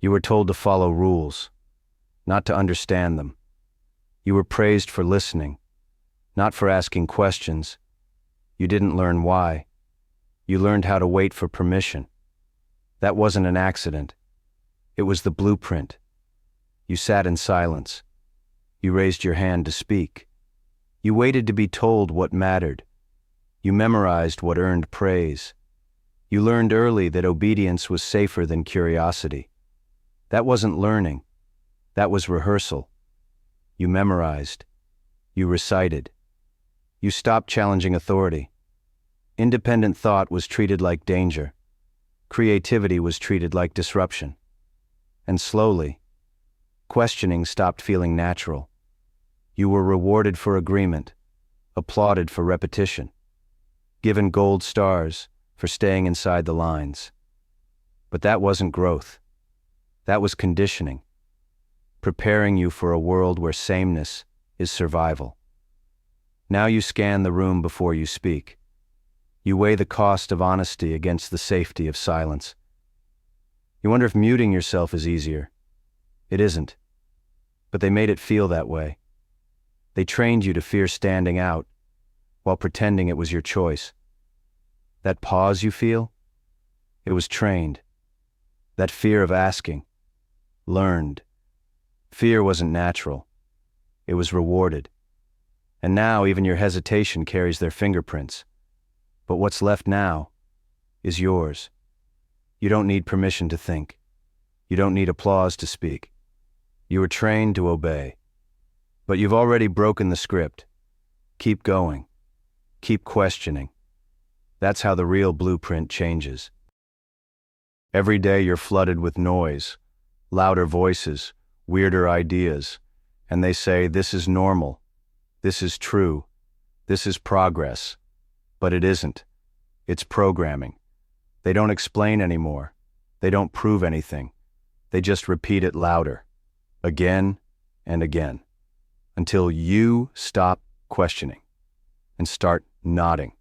You were told to follow rules, not to understand them. You were praised for listening, not for asking questions. You didn't learn why. You learned how to wait for permission. That wasn't an accident. It was the blueprint. You sat in silence. You raised your hand to speak. You waited to be told what mattered. You memorized what earned praise. You learned early that obedience was safer than curiosity. That wasn't learning. That was rehearsal. You memorized. You recited. You stopped challenging authority. Independent thought was treated like danger. Creativity was treated like disruption. And slowly, questioning stopped feeling natural. You were rewarded for agreement, applauded for repetition, given gold stars for staying inside the lines. But that wasn't growth. That was conditioning, preparing you for a world where sameness is survival. Now you scan the room before you speak. You weigh the cost of honesty against the safety of silence. You wonder if muting yourself is easier. It isn't. But they made it feel that way. They trained you to fear standing out, while pretending it was your choice. That pause you feel? It was trained. That fear of asking? Learned. Fear wasn't natural. It was rewarded. And now even your hesitation carries their fingerprints. But what's left now is yours. You don't need permission to think. You don't need applause to speak. You were trained to obey. But you've already broken the script. Keep going. Keep questioning. That's how the real blueprint changes. Every day you're flooded with noise, louder voices, weirder ideas, and they say this is normal, this is true, this is progress. But it isn't. It's programming. They don't explain anymore. They don't prove anything. They just repeat it louder, again and again, until you stop questioning and start nodding.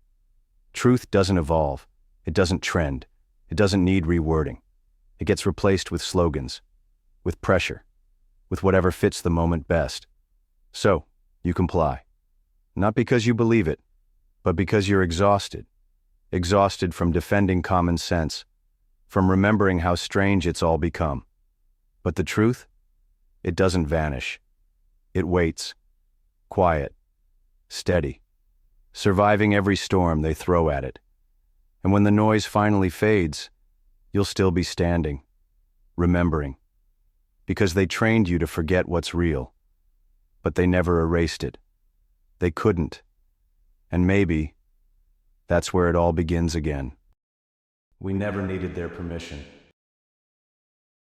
Truth doesn't evolve. It doesn't trend. It doesn't need rewording. It gets replaced with slogans, with pressure, with whatever fits the moment best. So, you comply. Not because you believe it, but because you're exhausted. Exhausted from defending common sense, from remembering how strange it's all become. But the truth? It doesn't vanish. It waits. Quiet. Steady. Surviving every storm they throw at it. And when the noise finally fades, you'll still be standing, remembering. Because they trained you to forget what's real. But they never erased it. They couldn't. And maybe that's where it all begins again. We never needed their permission.